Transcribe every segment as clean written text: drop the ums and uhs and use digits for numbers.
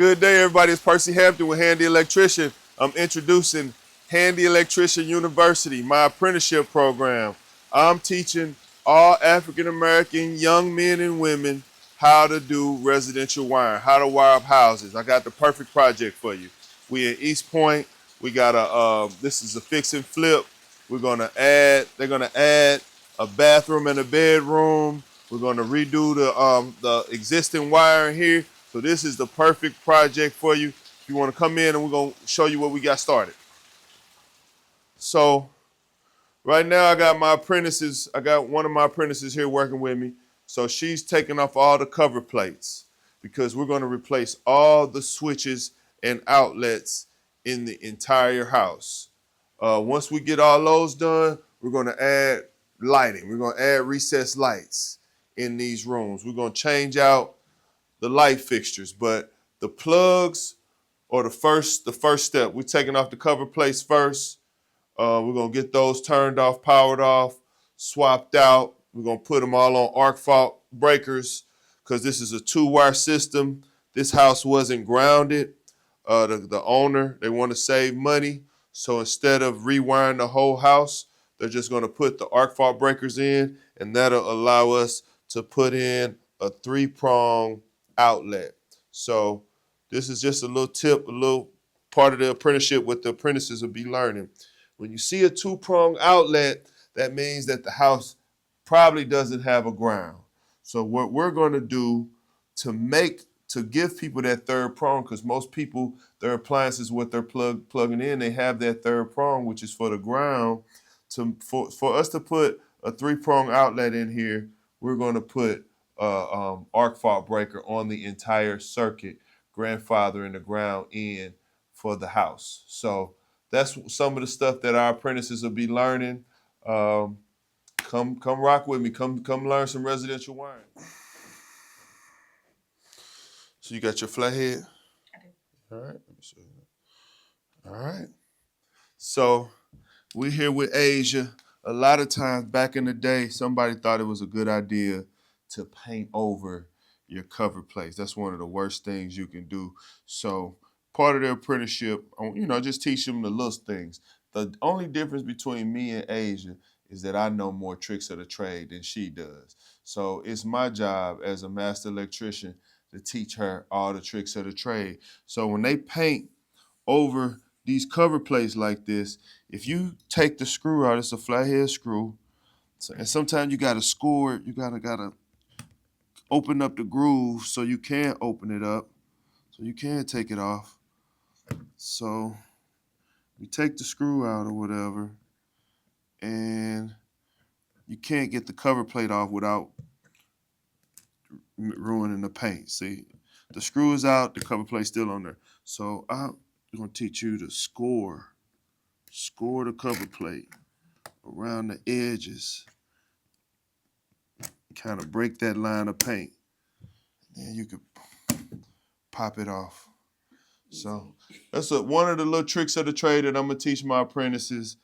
Good day, everybody. It's Percy Hampton with Handy Electrician. I'm introducing Handy Electrician University, my apprenticeship program. I'm teaching all African-American young men and women how to do residential wiring, how to wire up houses. I got the perfect project for you. We in East Point. We got this is a fix and flip. They're gonna add a bathroom and a bedroom. We're gonna redo the existing wiring here. So this is the perfect project for you. If you want to come in and we're gonna show you what we got started. So right now I got my apprentices. I got one of my apprentices here working with me. So she's taking off all the cover plates because we're gonna replace all the switches and outlets in the entire house. Once we get all those done, we're gonna add lighting. We're gonna add recessed lights in these rooms. We're gonna change out the light fixtures, but the plugs are the first step. We're taking off the cover plates first. We're gonna get those turned off, powered off, swapped out. We're gonna put them all on arc fault breakers because this is a 2-wire system. This house wasn't grounded. The owner, they want to save money. So instead of rewiring the whole house, they're just gonna put the arc fault breakers in, and that'll allow us to put in a 3-prong outlet. So this is just a little tip, a little part of the apprenticeship what the apprentices will be learning. When you see a 2-prong outlet, that means that the house probably doesn't have a ground. So what we're going to do to give people that 3rd prong, because most people, their appliances, what they're plugging in, they have that 3rd prong, which is for the ground. For us to put a 3-prong outlet in here, we're going to put arc fault breaker on the entire circuit, grandfathering the ground in for the house. So that's some of the stuff that our apprentices will be learning. Come rock with me. Come learn some residential wiring. So you got your flathead? I do. All right, let me show you. All right. So we're here with Asia. A lot of times back in the day, somebody thought it was a good idea to paint over your cover plates. That's one of the worst things you can do. So part of the apprenticeship, just teach them the little things. The only difference between me and Asia is that I know more tricks of the trade than she does. So it's my job as a master electrician to teach her all the tricks of the trade. So when they paint over these cover plates like this, if you take the screw out, it's a flathead screw, and sometimes you gotta score it, you gotta open up the groove so you can open it up, so you can take it off. So you take the screw out or whatever, and you can't get the cover plate off without ruining the paint. See, the screw is out, the cover plate's still on there. So I'm gonna teach you to score the cover plate around the edges, kind of break that line of paint. And you could pop it off. So that's one of the little tricks of the trade that I'm gonna teach my apprentices.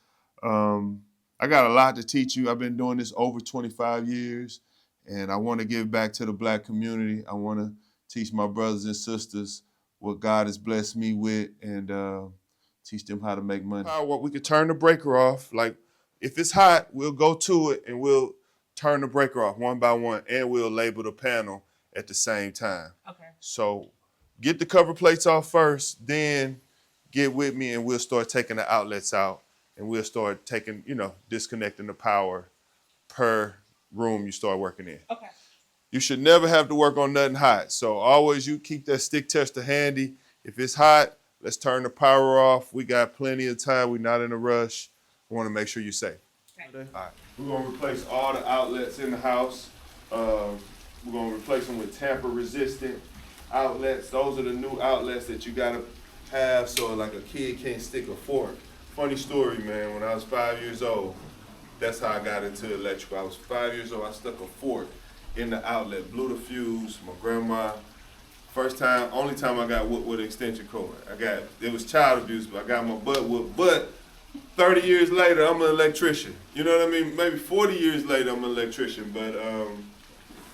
I got a lot to teach you. I've been doing this over 25 years, and I want to give back to the Black community. I want to teach my brothers and sisters what God has blessed me with, and teach them how to make money. We could turn the breaker off. Like if it's hot, we'll go to it and we'll turn the breaker off one by one, and we'll label the panel at the same time. Okay. So get the cover plates off first, then get with me and we'll start taking the outlets out, and we'll start taking, disconnecting the power per room you start working in. Okay. You should never have to work on nothing hot. So always you keep that stick tester handy. If it's hot, let's turn the power off. We got plenty of time. We're not in a rush. We want to make sure you're safe. Okay. All right. We're going to replace all the outlets in the house. We're going to replace them with tamper-resistant outlets. Those are the new outlets that you got to have so like a kid can't stick a fork. Funny story, man. When I was 5 years old, that's how I got into electrical. I was 5 years old. I stuck a fork in the outlet, blew the fuse. My grandma, only time I got whooped with an extension cord. It was child abuse, but I got my butt whooped. But 30 years later, I'm an electrician. You know what I mean? Maybe 40 years later, I'm an electrician. But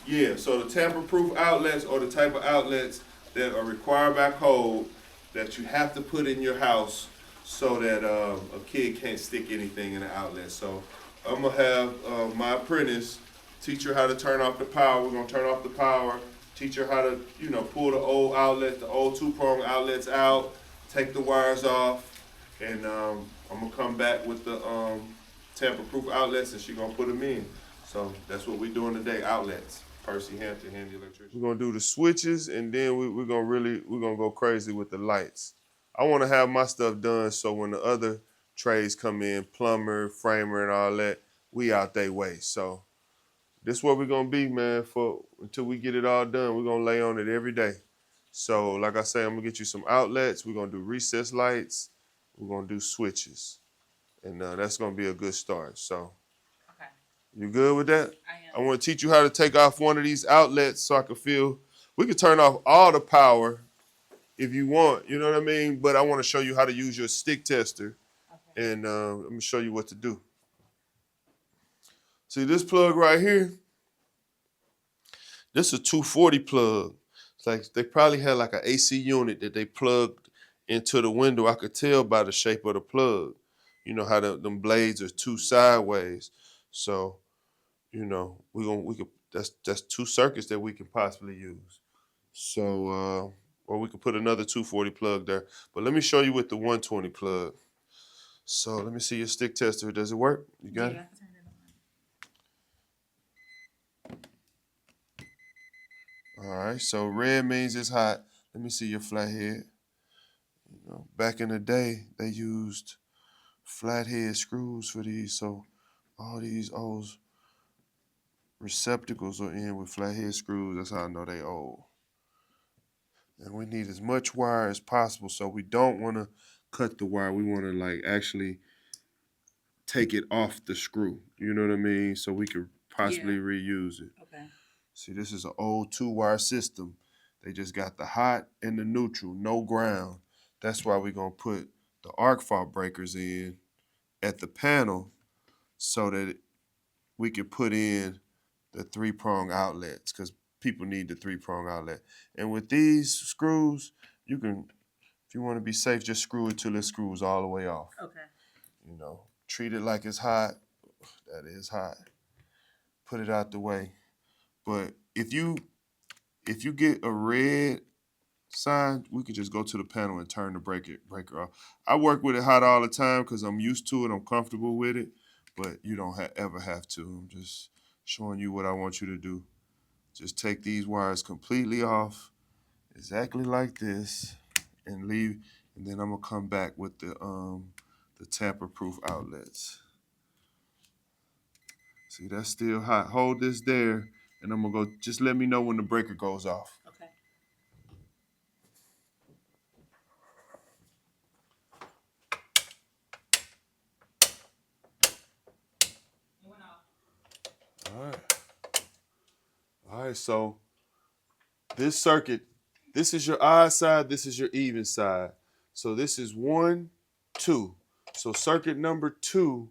yeah, so the tamper-proof outlets are the type of outlets that are required by code that you have to put in your house so that a kid can't stick anything in the outlet. So I'm gonna have my apprentice teach her how to turn off the power. We're gonna turn off the power. Teach her how to, pull the old outlet, the old two-prong outlets out, take the wires off, and I'm gonna come back with the tamper-proof outlets, and she's gonna put them in. So that's what we're doing today, outlets. Percy Hampton, handy electrician. We're gonna do the switches, and then we're gonna go crazy with the lights. I want to have my stuff done so when the other trades come in, plumber, framer, and all that, we out their way. So this is where we're gonna be, man, for until we get it all done. We're gonna lay on it every day. So like I say, I'm gonna get you some outlets. We're gonna do recessed lights. We're gonna do switches, and that's gonna be a good start. So, okay, you good with that? I am. I want to teach you how to take off one of these outlets so I can feel. We can turn off all the power if you want. You know what I mean? But I want to show you how to use your stick tester, okay, and let me show you what to do. See this plug right here? This is a 240 plug. It's like they probably had like an AC unit that they plugged into the window. I could tell by the shape of the plug. You know how them blades are two sideways. So, we could that's two circuits that we can possibly use. So or we could put another 240 plug there. But let me show you with the 120 plug. So let me see your stick tester. Does it work? You got it? All right, so red means it's hot. Let me see your flathead. Back in the day, they used flathead screws for these, so all these old receptacles are in with flathead screws. That's how I know they old. And we need as much wire as possible, so we don't want to cut the wire. We want to actually take it off the screw. You know what I mean? So we could possibly reuse it. Okay. See, this is an old 2-wire system. They just got the hot and the neutral, no ground. That's why we're going to put the arc fault breakers in at the panel so that we can put in the 3-prong outlets, because people need the 3-prong outlet. And with these screws, you can, if you want to be safe, just screw it till it screws all the way off. Okay. Treat it like it's hot. That is hot. Put it out the way. But if you get a red sign, we could just go to the panel and turn the breaker off. I work with it hot all the time because I'm used to it. I'm comfortable with it. But you don't ever have to. I'm just showing you what I want you to do. Just take these wires completely off, exactly like this, and leave. And then I'm gonna come back with the tamper-proof outlets. See, that's still hot. Hold this there. And I'm gonna go, just let me know when the breaker goes off. Okay. It went off. All right. All right, so this circuit, this is your odd side, this is your even side. So this is 1, 2. So circuit number 2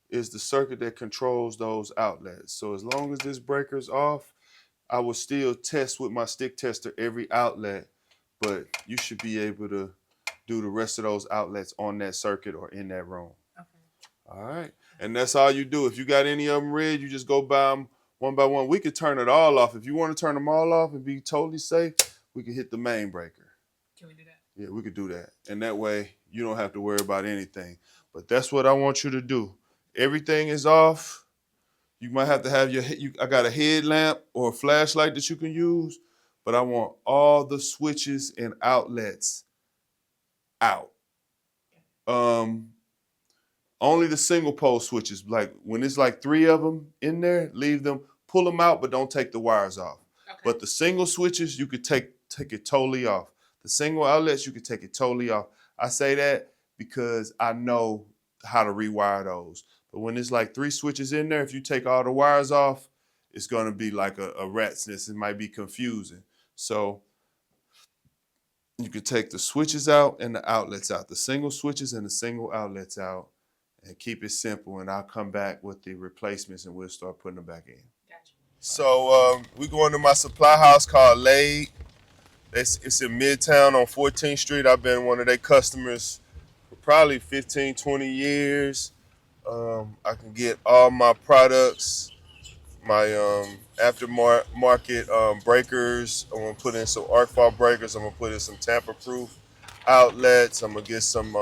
is the circuit that controls those outlets. So as long as this breaker's off, I will still test with my stick tester every outlet, but you should be able to do the rest of those outlets on that circuit or in that room. Okay. All right. And that's all you do. If you got any of them red, you just go buy them one by one. We could turn it all off. If you want to turn them all off and be totally safe, we can hit the main breaker. Can we do that? Yeah, we could do that. And that way, you don't have to worry about anything. But that's what I want you to do. Everything is off. You might have to have I got a headlamp or a flashlight that you can use, but I want all the switches and outlets out. Only the single pole switches, like when it's like 3 of them in there, leave them, pull them out, but don't take the wires off. Okay. But the single switches, you could take it totally off. The single outlets, you could take it totally off. I say that because I know how to rewire those. But when it's like 3 switches in there, if you take all the wires off, it's going to be like a rat's nest. It might be confusing. So you could take the switches out and the outlets out, the single switches and the single outlets out, and keep it simple. And I'll come back with the replacements and we'll start putting them back in. Gotcha. So we go into my supply house called Lade. It's in Midtown on 14th Street. I've been one of their customers for probably 15, 20 years. I can get all my products, my aftermarket breakers. I'm gonna put in some arc fault breakers. I'm gonna put in some tamper-proof outlets. I'm gonna get some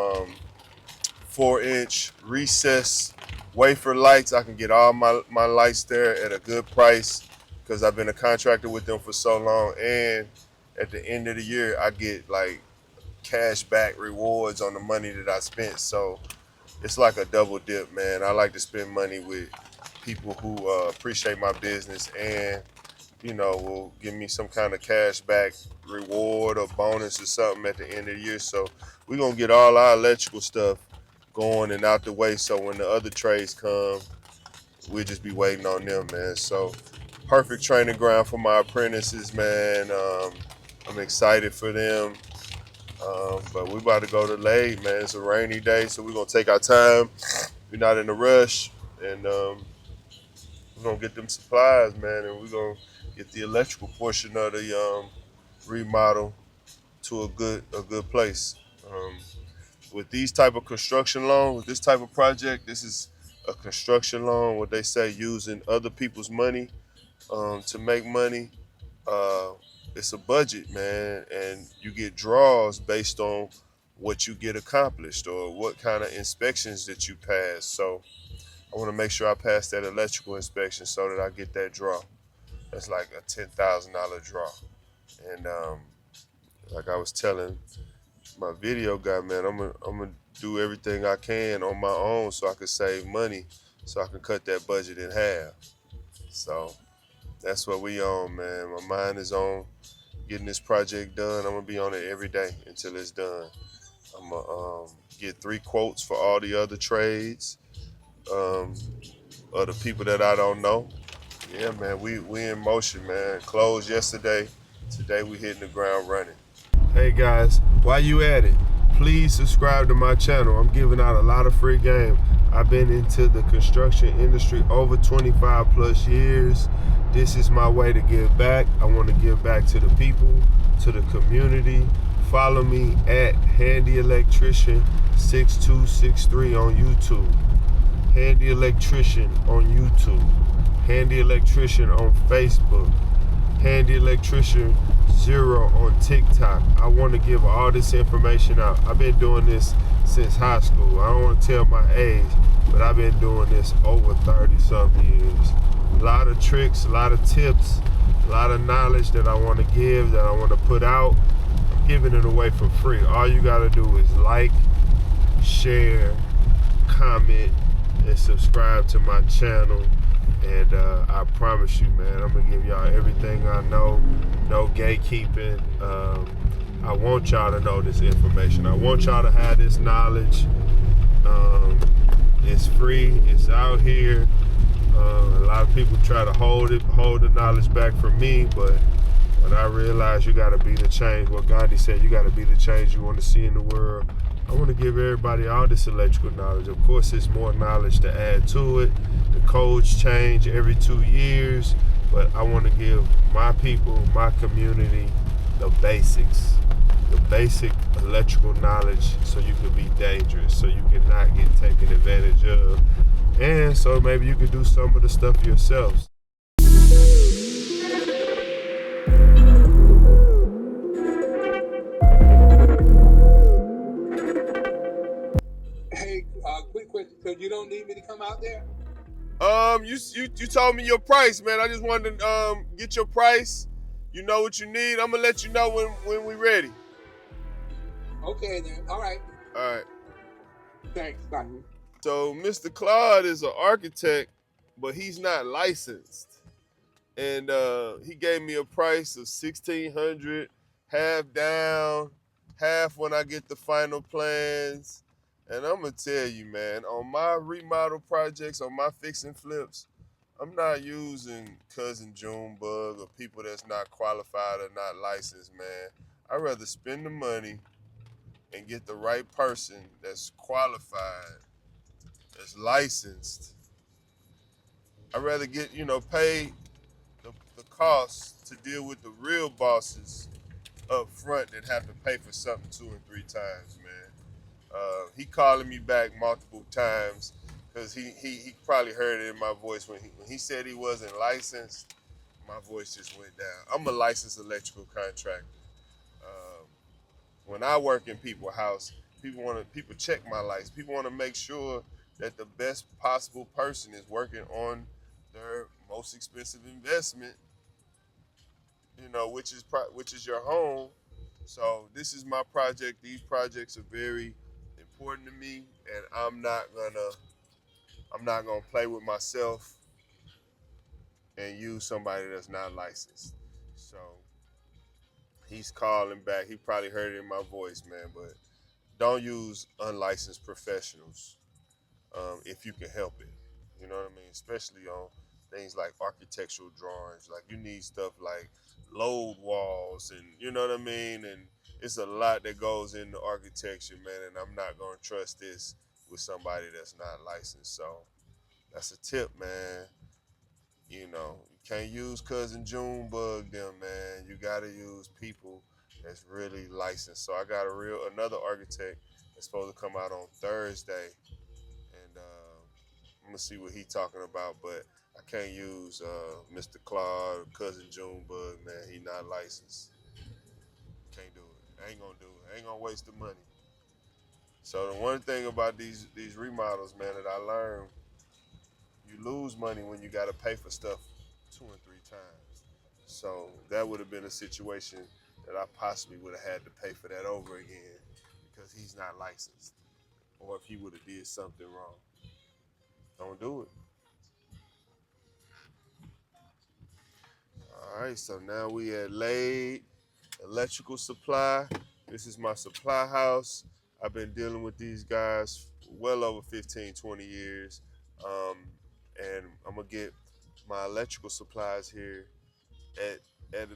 4-inch recessed wafer lights. I can get all my lights there at a good price because I've been a contractor with them for so long. And at the end of the year, I get like cash back rewards on the money that I spent. So it's like a double dip, man. I like to spend money with people who appreciate my business and will give me some kind of cash back reward or bonus or something at the end of the year. So we're gonna get all our electrical stuff going and out the way. So when the other trades come, we'll just be waiting on them, man. So perfect training ground for my apprentices, man. I'm excited for them. But we about to go to Lade, man. It's a rainy day, so we're gonna take our time. We're not in a rush, and we're gonna get them supplies, man, and we're gonna get the electrical portion of the remodel to a good place. With these type of construction loans, with this type of project, this is a construction loan. What they say, using other people's money to make money. Uh, it's a budget, man, and you get draws based on what you get accomplished or what kind of inspections that you pass. So I want to make sure I pass that electrical inspection so that I get that draw. That's like a $10,000 draw. And like I was telling my video guy, man, I'm gonna do everything I can on my own so I can save money, so I can cut that budget in half. So that's what we on, man. My mind is on getting this project done. I'm gonna be on it every day until it's done. I'm gonna get 3 quotes for all the other trades, um, of the people that I don't know. Yeah, man, we in motion, man. Closed yesterday. Today we hitting the ground running. Hey guys, while you at it, please subscribe to my channel. I'm giving out a lot of free game. I've been into the construction industry over 25 plus years. This is my way to give back. I want to give back to the people, to the community. Follow me at Handy Electrician 6263 on YouTube. Handy Electrician on YouTube. Handy Electrician on Facebook. Handy Electrician 0 on TikTok. I want to give all this information out. I've been doing this since high school. I don't want to tell my age, but I've been doing this over 30-something years. A lot of tricks, a lot of tips, a lot of knowledge that I want to give, that I want to put out. I'm giving it away for free. All you got to do is like, share, comment, and subscribe to my channel. And I promise you, man, I'm gonna give y'all everything I know. No gatekeeping. I want y'all to know this information. I want y'all to have this knowledge. It's free. It's out here. A lot of people try to hold the knowledge back from me, but I realize you gotta be the change. What Gandhi said, you gotta be the change you want to see in the world. I want to give everybody all this electrical knowledge. Of course, there's more knowledge to add to it. The codes change every 2 years, but I want to give my people, my community, the basics, the basic electrical knowledge, so you can be dangerous, so you can not get taken advantage of, and so maybe you can do some of the stuff yourselves. Hey, quick question. So you don't need me to come out there? You told me your price, man. I just wanted to get your price. You know what you need. I'm gonna let you know when we ready. Okay then. All right. All right. Thanks. Bye. So Mr. Claude is an architect, but he's not licensed. And he gave me a price of $1,600, half down, half when I get the final plans. And I'm gonna tell you, man, on my remodel projects, on my fix and flips, I'm not using cousin Junebug or people that's not qualified or not licensed, man. I'd rather spend the money and get the right person that's qualified, that's licensed. I'd rather pay the cost to deal with the real bosses up front than have to pay for something 2 and 3 times, man. He calling me back multiple times because he probably heard it in my voice when he said he wasn't licensed. My voice just went down. I'm a licensed electrical contractor. Um, when I work in people's house, people check my license. People want to make sure that the best possible person is working on their most expensive investment, which is your home. So this is my project. These projects are very important to me, and I'm not gonna play with myself and use somebody that's not licensed. So he's calling back. He probably heard it in my voice, man. But don't use unlicensed professionals if you can help it. You know what I mean? Especially on things like architectural drawings. Like you need stuff like load walls, and you know what I mean. And it's a lot that goes into architecture, man. And I'm not gonna trust this with somebody that's not licensed. So that's a tip, man. You can't use cousin Junebug them, man. You gotta use people that's really licensed. So I got another architect that's supposed to come out on Thursday, and I'm gonna see what he talking about. But I can't use Mr. Claude, cousin Junebug, man. He not licensed. Can't do it. I ain't gonna do it. I ain't gonna waste the money. So the one thing about these remodels, man, that I learned, you lose money when you gotta pay for stuff 2 and 3 times. So that would have been a situation that I possibly would have had to pay for that over again because he's not licensed, or if he would have did something wrong. Don't do it. All right, so now we at Lade Electrical Supply. This is my supply house. I've been dealing with these guys for well over 15, 20 years. Um, and I'm gonna get my electrical supplies here at at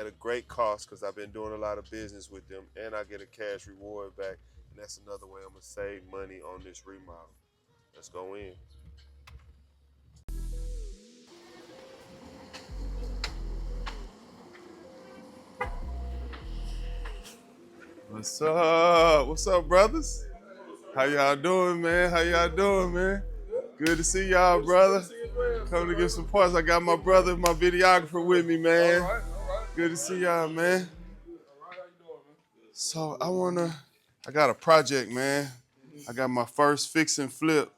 a great cost because I've been doing a lot of business with them, and I get a cash reward back. And that's another way I'm gonna save money on this remodel. Let's go in. What's up? What's up, brothers? How y'all doing, man? How y'all doing, man? Good to see y'all, brother. Coming to get some parts. I got my brother, my videographer with me, man. All right. Good to see y'all, man. All right, how you doing, man? So I got a project, man. I got my first fix and flip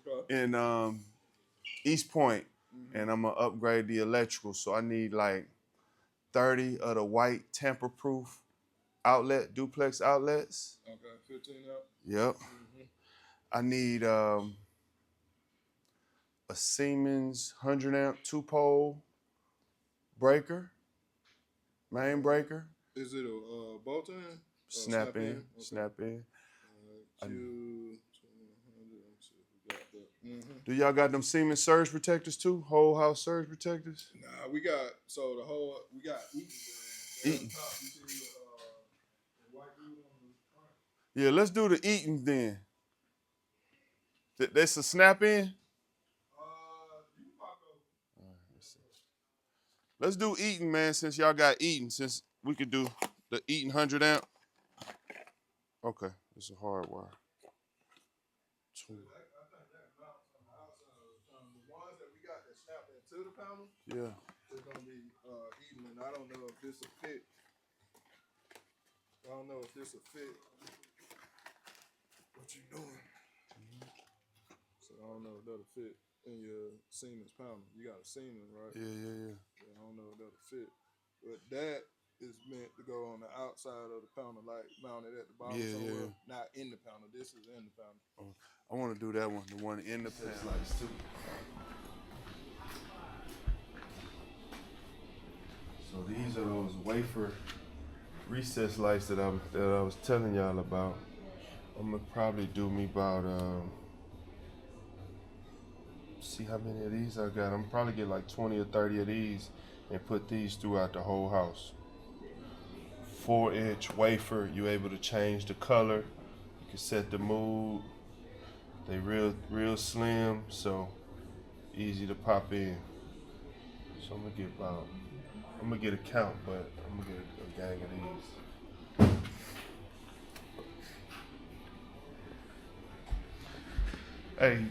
Okay. in East Point, and I'm gonna upgrade the electrical. So I need like 30 of the white tamper-proof duplex outlets. Okay, 15 out. Yep. I need a Siemens 100 amp 2-pole breaker, main breaker. Is it a bolt-in? Snap in, Okay. snap in. Q 2100. Let's see if we got that. Do y'all got them Siemens surge protectors too? Whole house surge protectors? Nah, we got we got Eaton brand. Eaton. On top, you see the white dude on the front. Yeah, let's do the Eaton then. That's a snap in? You can pop over. Let's do Eaton, man, since y'all got Eaton, since we could do the Eaton 100 amp. Okay, it's a hard wire. I think that mounts on the outside of the panel. The ones that we got that snap into the panel, Yeah. it's gonna be Eaton, and I don't know if this will fit. I don't know if this will fit what you doing. So I don't know if that'll fit in your Siemens panel. You got a Siemens, right? Yeah. Yeah, I don't know if that'll fit. But that is meant to go on the outside of the panel, like mounted at the bottom somewhere. Not in the panel. This is in the panel. I want to do that one, the one in the panel. Too. So these are those wafer recess lights that I was telling y'all about. I'm gonna probably do me about see how many of these I got. I'm gonna probably get like 20 or 30 of these and put these throughout the whole house. 4-inch wafer, you able to change the color. You can set the mood. They real slim, so easy to pop in. So I'm I'm gonna get a count, but I'm gonna get a gang of these. Hey,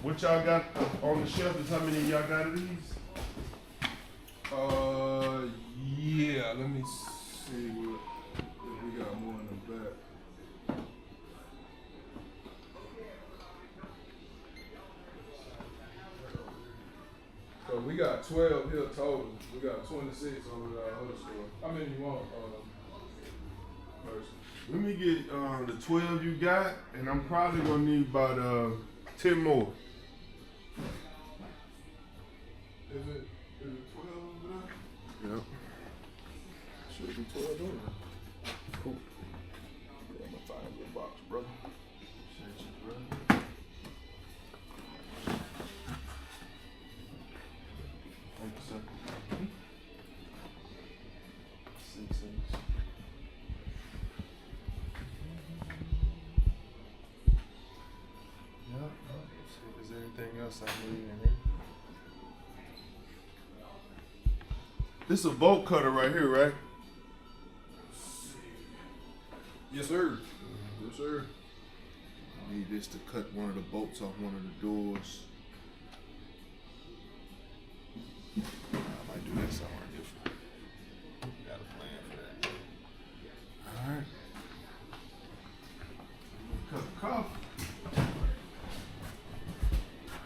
what y'all got on the shelf is how many of y'all got of these? Yeah, let me see if we got more in the back. So we got 12 here total. We got 26 over at our other store. How many you want, person? Let me get the 12 you got, and I'm probably gonna need about 10 more. Is it 12 over there? Yep. Should be 12 over there. Cool. Yeah, I'm gonna find your box, brother. Appreciate you, brother. Thank you, sir. 6 inch. Yep. See if there's anything else I need in here. This is a bolt cutter right here, right? Yes, sir. Yes, sir. I need this to cut one of the bolts off one of the doors. I might do that somewhere different. Got a plan for that. Alright. Cup of coffee.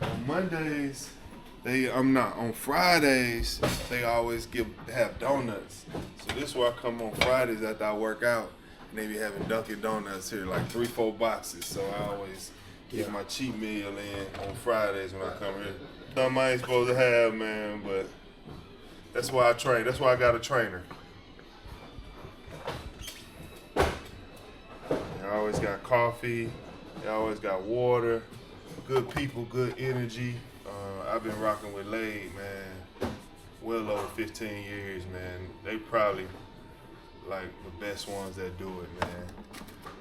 On Mondays, on Fridays, they always have donuts. So this is where I come on Fridays after I work out. And they be having Dunkin' Donuts here, like 3-4 boxes. So I always get my cheat meal in on Fridays when I come here. Something I ain't supposed to have, man, but that's why I train. That's why I got a trainer. They always got coffee. They always got water. Good people, good energy. I've been rocking with Lade, man, well over 15 years, man. They probably like the best ones that do it, man.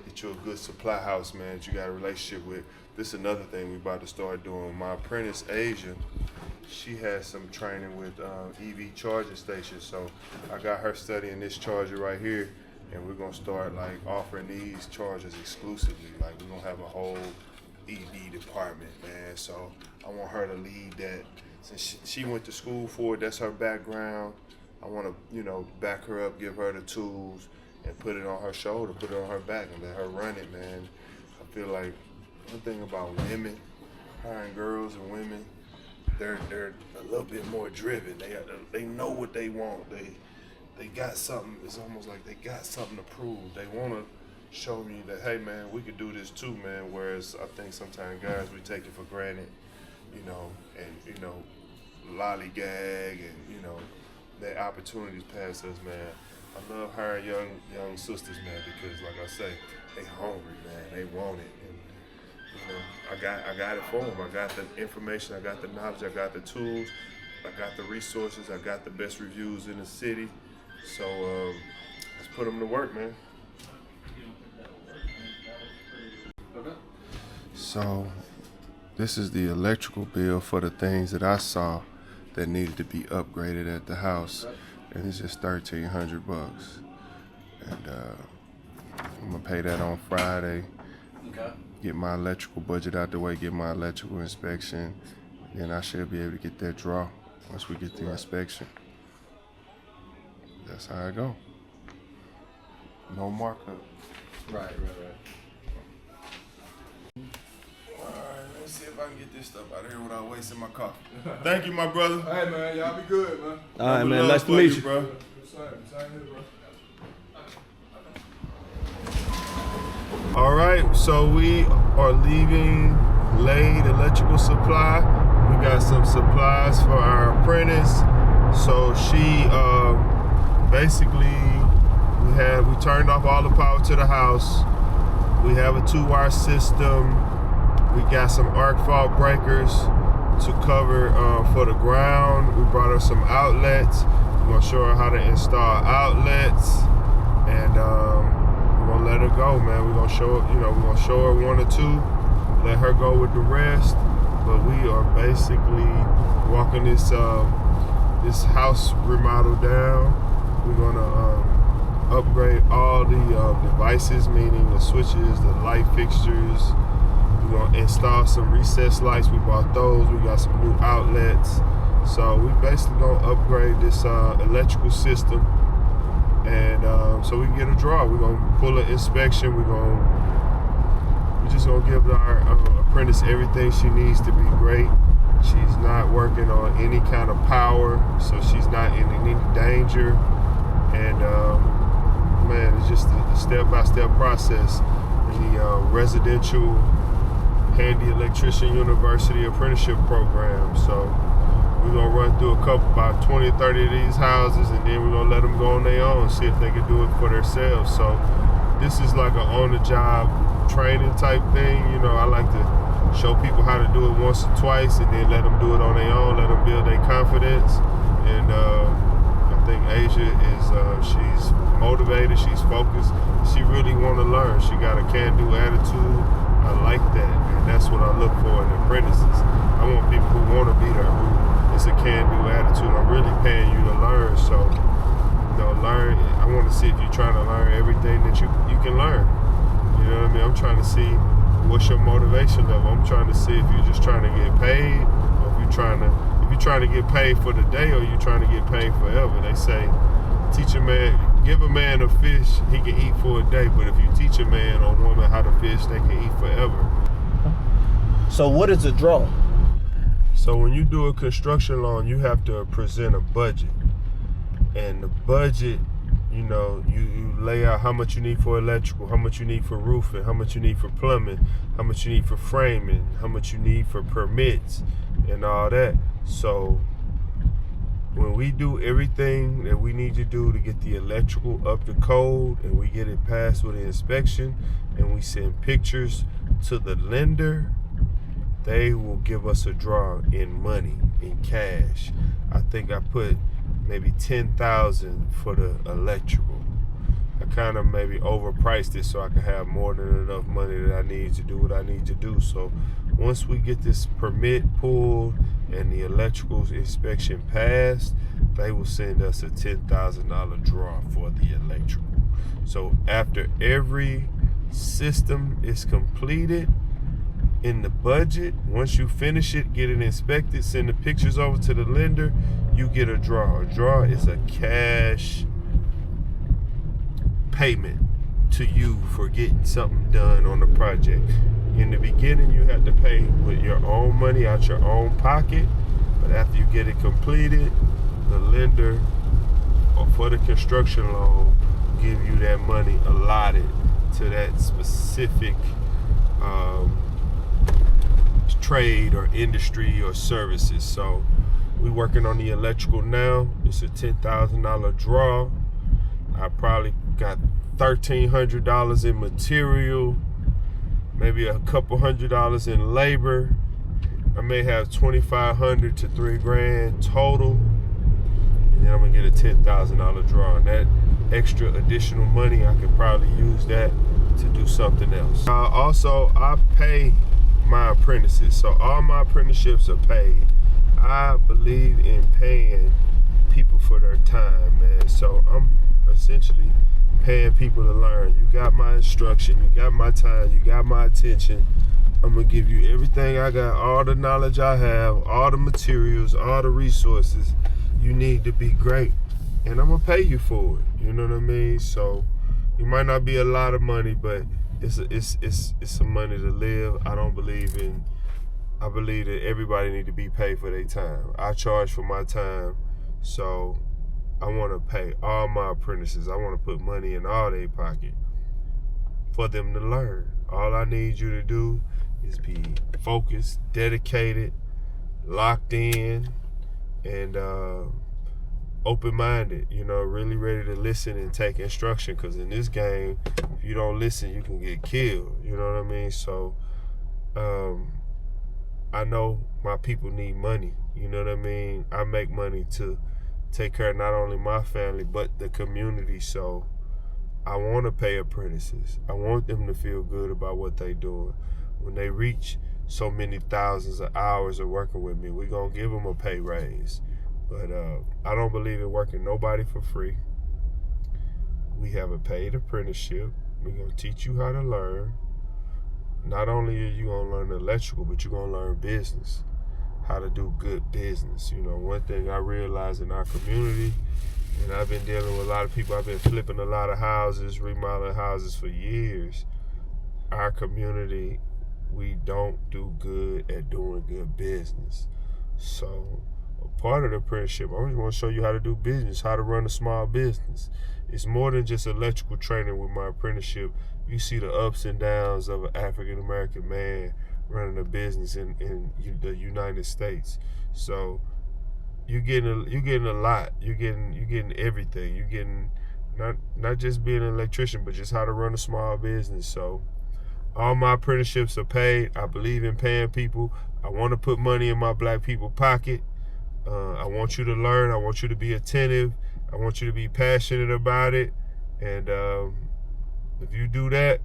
Get you a good supply house, man, that you got a relationship with. This is another thing we about to start doing. My apprentice, Asia, she has some training with EV charging stations. So I got her studying this charger right here, and we're gonna start like offering these chargers exclusively. Like we're gonna have a whole EV department, man. So I want her to lead that. Since she went to school for it, that's her background. I want to, back her up, give her the tools, and put it on her shoulder, put it on her back, and let her run it, man. I feel like one thing about women, hiring girls and women, they're a little bit more driven. They know what they want. They got something. It's almost like they got something to prove. They want to show me that, hey, man, we could do this too, man. Whereas I think sometimes guys, we take it for granted, and lollygag and that opportunities pass us, man. I love hiring young sisters, man, because like I say, they hungry, man. They want it, and I got it for them. I got the information, I got the knowledge, I got the tools, I got the resources, I got the best reviews in the city. So let's put them to work, man. Okay. So this is the electrical bill for the things that I saw that needed to be upgraded at the house, and it's just $1,300. And I'm gonna pay that on Friday. Okay. Get my electrical budget out the way, get my electrical inspection, then I should be able to get that draw once we get the inspection. That's how I go. No markup. Right. Alright, let's see if I can get this stuff out of here without wasting my coffee. Thank you, my brother. Hey, man, y'all be good, man. All right, man. Nice to meet you, bro. Same here, bro. All right, so we are leaving Lade Electrical Supply. We got some supplies for our apprentice. So she basically we turned off all the power to the house. We have a 2-wire system. We got some arc fault breakers to cover for the ground. We brought her some outlets. We're gonna show her how to install outlets, and we're gonna let her go, man. We're gonna show her, we're gonna show her 1 or 2, let her go with the rest. But we are basically walking this this house remodel down. We're gonna upgrade all the devices, meaning the switches, the light fixtures. We're gonna install some recessed lights. We bought those. We got some new outlets. So we basically gonna upgrade this electrical system, and so we can get a draw. We're gonna pull an inspection. We're just gonna give our apprentice everything she needs to be great. She's not working on any kind of power, so she's not in any danger. And man, it's just a step-by-step process. The residential Handy Electrician University apprenticeship program. So we're gonna run through about 20 or 30 of these houses, and then we're gonna let them go on their own, see if they can do it for themselves. So this is like an on-the-job training type thing. You know, I like to show people how to do it once or twice, and then let them do it on their own, let them build their confidence. And I think Asia is, she's motivated, she's focused, she really want to learn. She got a can-do attitude. I like that, and that's what I look for in apprentices. I want people who want to be there, who it's a can-do attitude. I'm really paying you to learn, so learn. I want to see if you're trying to learn everything that you can learn. You know what I mean? I'm trying to see what's your motivation level. I'm trying to see if you're just trying to get paid, or if you're trying to get paid for the day, or you're trying to get paid forever. They say, give a man a fish, he can eat for a day, but if you teach a man or woman how to fish, they can eat forever. So what is a draw? So when you do a construction loan, you have to present a budget. And the budget, you lay out how much you need for electrical, how much you need for roofing, how much you need for plumbing, how much you need for framing, how much you need for permits, and all that. So when we do everything that we need to do to get the electrical up to code, and we get it passed with an inspection, and we send pictures to the lender, they will give us a draw in money, in cash. I think I put maybe $10,000 for the electrical. I kind of maybe overpriced it so I can have more than enough money that I need to do what I need to do. So once we get this permit pulled and the electrical inspection passed, they will send us a $10,000 draw for the electrical. So after every system is completed in the budget, once you finish it, get it inspected, send the pictures over to the lender, you get a draw. A draw is a cash payment to you for getting something done on the project. In the beginning, you have to pay with your own money out your own pocket, but after you get it completed, the lender, or for the construction loan, give you that money allotted to that specific trade or industry or services. So we working on the electrical now. It's a $10,000 draw. I probably got $1,300 in material, maybe a couple $100 in labor. I may have $2,500 to $3,000 total, and then I'm gonna get a $10,000 draw. And that extra additional money, I could probably use that to do something else. Also, I pay my apprentices, so all my apprenticeships are paid. I believe in paying people for their time, man. So I'm essentially paying people to learn. You got my instruction, you got my time, you got my attention. I'm gonna give you everything I got, all the knowledge I have, all the materials, all the resources you need to be great, and I'm gonna pay you for it. You know what I mean? So it might not be a lot of money, but it's some money to live. I believe that everybody need to be paid for their time. I charge for my time, so I want to pay all my apprentices. I want to put money in all their pocket for them to learn. All I need you to do is be focused, dedicated, locked in, and open-minded, really ready to listen and take instruction, because in this game, if you don't listen, you can get killed. You know what I mean? So I know my people need money. You know what I mean? I make money to take care of not only my family, but the community. So I want to pay apprentices. I want them to feel good about what they're doing. When they reach so many thousands of hours of working with me, we're going to give them a pay raise. But I don't believe in working nobody for free. We have a paid apprenticeship. We're going to teach you how to learn. Not only are you going to learn electrical, but you're going to learn business, how to do good business. You know, one thing I realized in our community, and I've been dealing with a lot of people, I've been flipping a lot of houses, remodeling houses for years. Our community, we don't do good at doing good business. So a part of the apprenticeship, I just want to show you how to do business, how to run a small business. It's more than just electrical training with my apprenticeship. You see the ups and downs of an African-American man running a business in the United States. So you're getting a lot. You're getting everything. You're getting not just being an electrician, but just how to run a small business. So all my apprenticeships are paid. I believe in paying people. I want to put money in my black people's pocket. I want you to learn. I want you to be attentive. I want you to be passionate about it. And if you do that,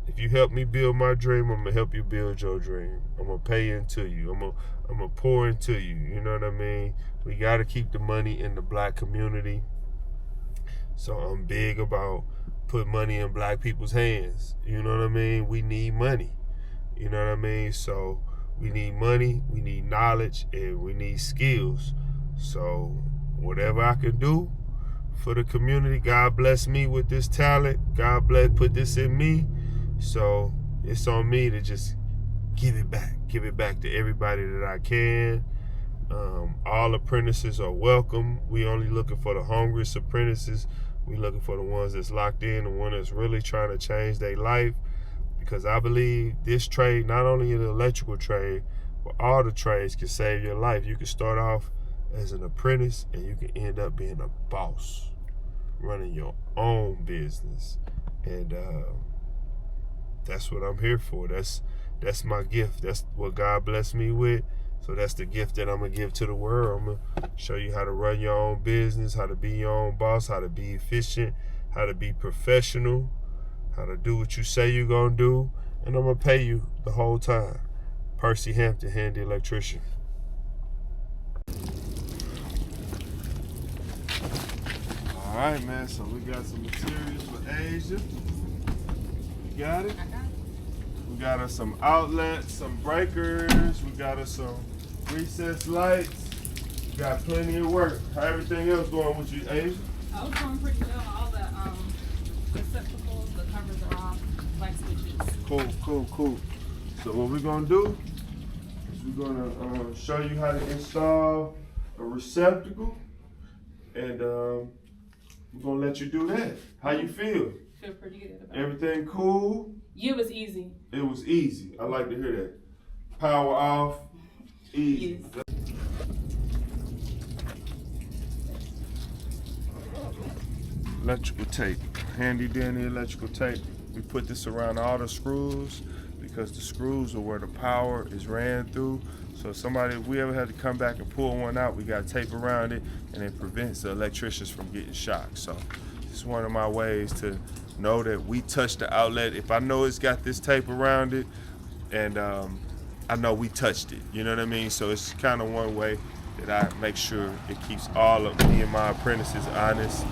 if you help me build my dream, I'm going to help you build your dream. I'm going to pay into you. I'm going to pour into you. You know what I mean? We got to keep the money in the black community. So I'm big about put money in black people's hands. You know what I mean? We need money. You know what I mean? So we need money, we need knowledge, and we need skills. So whatever I can do for the community, God bless me with this talent. God put this in me. So it's on me to just give it back to everybody that I can. All apprentices are welcome. We only looking for the hungriest apprentices. We looking for the ones that's locked in, the one that's really trying to change their life. Because I believe this trade, not only the electrical trade, but all the trades can save your life. You can start off as an apprentice and you can end up being a boss, running your own business. And that's what I'm here for. That's my gift. That's what God blessed me with. So that's the gift that I'm going to give to the world. I'm going to show you how to run your own business, how to be your own boss, how to be efficient, how to be professional, how to do what you say you're going to do. And I'm going to pay you the whole time. Percy Hampton, Handy Electrician. All right, man. So we got some materials for Asia. You got it? I got it. We got us some outlets, some breakers. We got us some recessed lights. We got plenty of work. How everything else going with you, Asia? I was doing pretty well. All the receptacles, the covers are off, light switches. Cool. So what we're gonna do is we're gonna show you how to install a receptacle, and we're gonna let you do that. How you feel? Feel pretty good about it. Everything cool? It was easy. It was easy. I like to hear that. Power off, easy. Yes. Electrical tape, handy dandy electrical tape. We put this around all the screws because the screws are where the power is ran through. So if we ever had to come back and pull one out, we got tape around it, and it prevents the electricians from getting shocked. So this is one of my ways to know that we touch the outlet. If I know it's got this tape around it, and I know we touched it, you know what I mean? So it's kind of one way that I make sure it keeps all of me and my apprentices honest.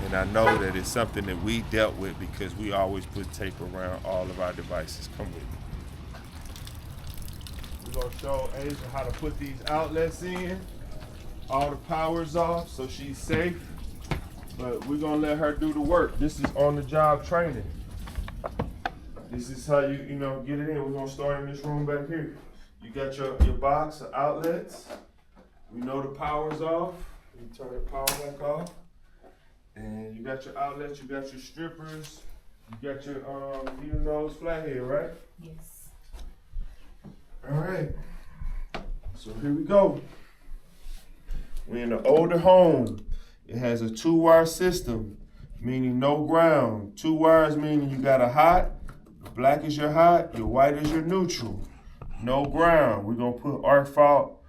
And I know that it's something that we dealt with because we always put tape around all of our devices. Come with me. We're gonna show Asia how to put these outlets in. All the power's off, so she's safe. But we're gonna let her do the work. This is on the job training. This is how you get it in. We're gonna start in this room back here. You got your box of outlets. We know the power's off. You turn the power back off. And you got your outlets, you got your strippers, you got your needle nose flathead, right? Yes. All right. So here we go. We're in an older home. It has a 2-wire system, meaning no ground. 2 wires meaning you got a hot, black is your hot, your white is your neutral. No ground. We're gonna put arc fault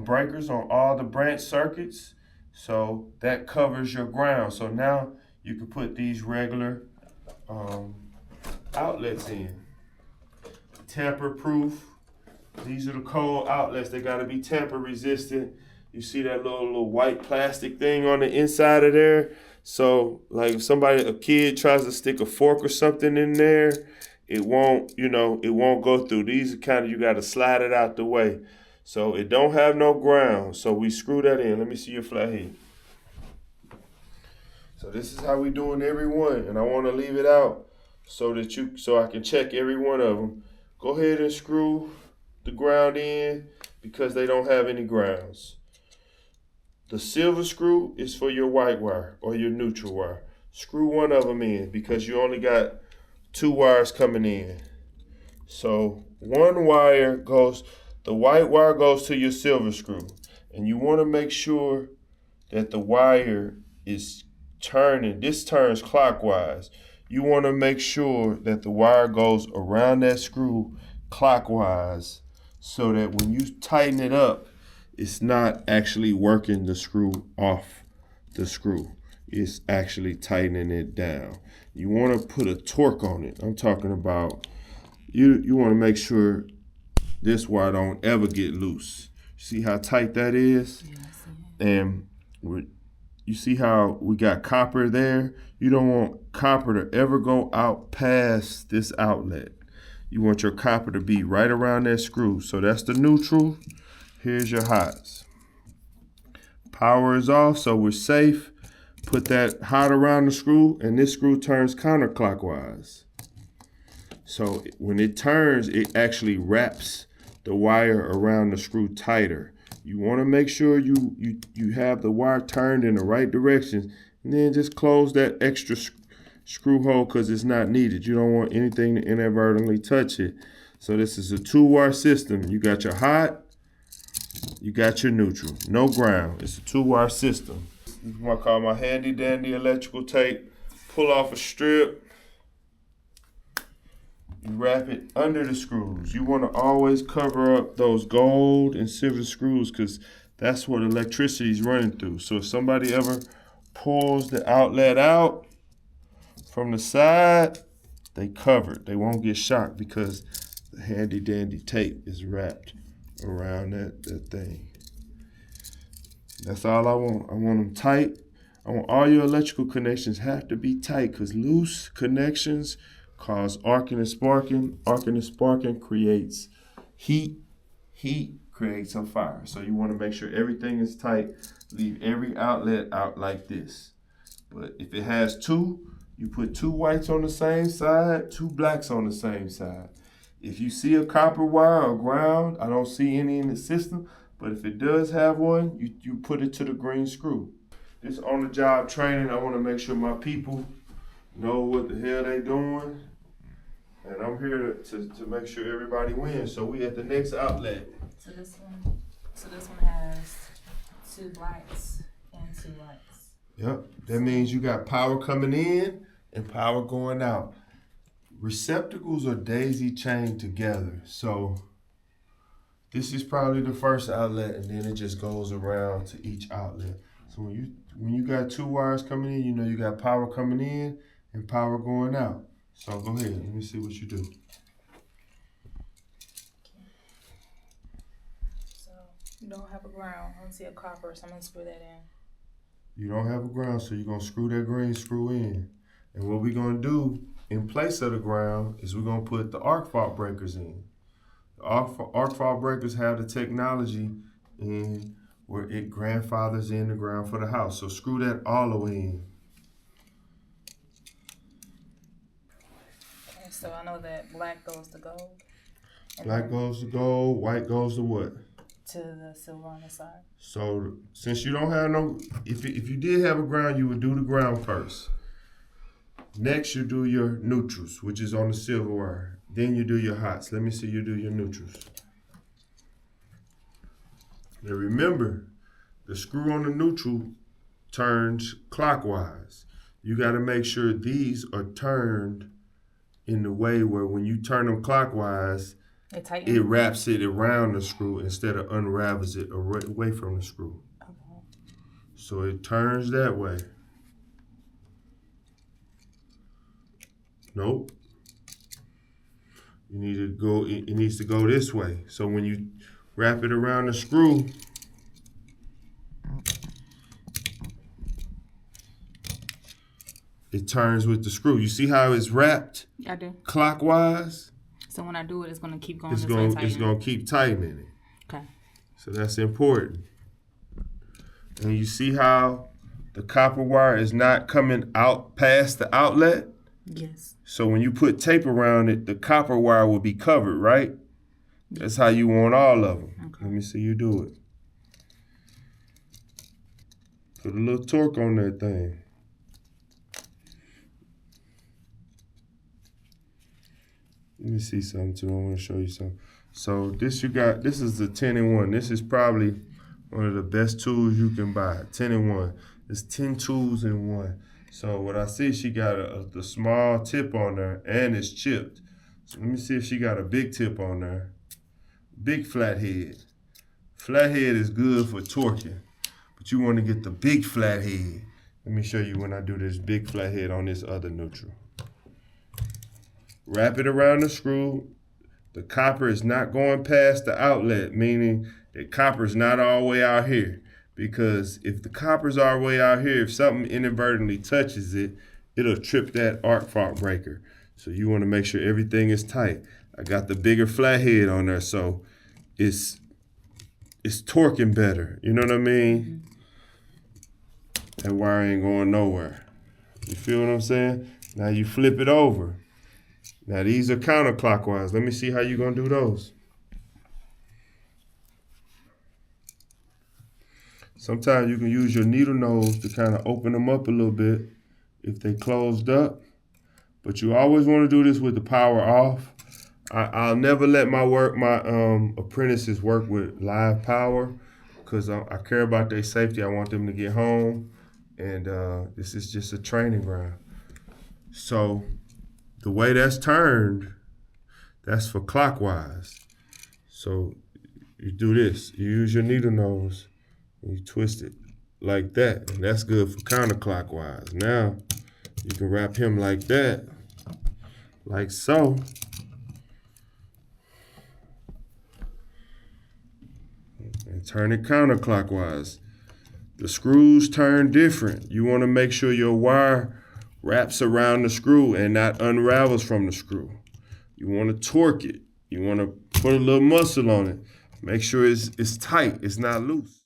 breakers on all the branch circuits. So that covers your ground. So now you can put these regular outlets in. Tamper proof. These are the cold outlets. They gotta be tamper resistant. You see that little white plastic thing on the inside of there? So like if a kid tries to stick a fork or something in there, it won't go through. These are kind of, you got to slide it out the way. So it don't have no ground. So we screw that in. Let me see your flathead. So this is how we doing every one. And I want to leave it out so I can check every one of them. Go ahead and screw the ground in because they don't have any grounds. The silver screw is for your white wire or your neutral wire. Screw one of them in because you only got 2 wires coming in. So one wire the white wire goes to your silver screw. And you want to make sure that the wire is turning. This turns clockwise. You want to make sure that the wire goes around that screw clockwise so that when you tighten it up, it's not actually working the screw off the screw. It's actually tightening it down. You want to put a torque on it. I'm talking about you want to make sure this wire don't ever get loose. See how tight that is? And you see how we got copper there? You don't want copper to ever go out past this outlet. You want your copper to be right around that screw. So that's the neutral. Here's your hots. Power is off, so we're safe. Put that hot around the screw, and this screw turns counterclockwise. So when it turns, it actually wraps the wire around the screw tighter. You want to make sure you have the wire turned in the right direction, and then just close that extra screw hole because it's not needed. You don't want anything to inadvertently touch it. So this is a 2-wire system. You got your hot, you got your neutral, no ground. It's a 2-wire system. This is what I call my handy dandy electrical tape. Pull off a strip. You wrap it under the screws. You want to always cover up those gold and silver screws because that's what electricity is running through. So if somebody ever pulls the outlet out from the side, they covered. They won't get shocked because the handy dandy tape is wrapped around that thing. That's all I want. I want them tight. I want all your electrical connections have to be tight because loose connections cause arcing and sparking. Arcing and sparking creates heat. Heat creates a fire. So you want to make sure everything is tight. Leave every outlet out like this. But if it has 2, you put 2 whites on the same side, 2 blacks on the same side. If you see a copper wire or ground, I don't see any in the system, but if it does have one, you put it to the green screw. This on-the-job training, I want to make sure my people know what the hell they doing. And I'm here to make sure everybody wins. So we at the next outlet. So this one has 2 blacks and 2 whites. Yep, that means you got power coming in and power going out. Receptacles are daisy chained together. So this is probably the first outlet and then it just goes around to each outlet. So when you got 2 wires coming in, you know you got power coming in and power going out. So go ahead, let me see what you do. So you don't have a ground. I don't see a copper, so I'm gonna screw that in. You don't have a ground, so you're gonna screw that green screw in. And what we're gonna do in place of the ground is we're gonna put the arc fault breakers in. The arc fault breakers have the technology in where it grandfathers in the ground for the house. So screw that all the way in. Okay, so I know that black goes to gold. Black goes to gold, white goes to what? To the silver on the side. So since you don't have no, if you did have a ground, you would do the ground first. Next, you do your neutrals, which is on the silver wire. Then you do your hots. Let me see you do your neutrals. Now remember, the screw on the neutral turns clockwise. You got to make sure these are turned in the way where when you turn them clockwise, it wraps it around the screw instead of unravels it away from the screw. Okay. So it turns that way. Nope. You need to go, it needs to go this way. So when you wrap it around the screw, it turns with the screw. You see how it's wrapped I do. clockwise? So when I do it, it's gonna keep going. It's gonna keep tightening it. Okay. So that's important. And you see how the copper wire is not coming out past the outlet? Yes. So when you put tape around it, the copper wire will be covered, right? That's how you want all of them. Okay. Let me see you do it. Put a little torque on that thing. Let me see something too. I want to show you something. So this is the 10-in-1. This is probably one of the best tools you can buy. 10-in-1. It's 10 tools in one. So what I see, she got the small tip on there and it's chipped. So let me see if she got a big tip on there. Big flathead. Flathead is good for torquing, but you want to get the big flathead. Let me show you when I do this big flathead on this other neutral. Wrap it around the screw. The copper is not going past the outlet, meaning that copper is not all the way out here. Because if the copper's all the way out here, if something inadvertently touches it, it'll trip that arc fault breaker. So you want to make sure everything is tight. I got the bigger flathead on there, so it's torquing better. You know what I mean? That wire ain't going nowhere. You feel what I'm saying? Now you flip it over. Now these are counterclockwise. Let me see how you're gonna do those. Sometimes you can use your needle nose to kind of open them up a little bit if they closed up. But you always want to do this with the power off. I'll never let my apprentices work with live power because I care about their safety. I want them to get home, and this is just a training ground. So the way that's turned, that's for clockwise. So you do this. You use your needle nose and you twist it like that, and that's good for counterclockwise. Now you can wrap him like that, like so. And turn it counterclockwise. The screws turn different. You want to make sure your wire wraps around the screw and not unravels from the screw. You want to torque it. You want to put a little muscle on it. Make sure it's tight, it's not loose.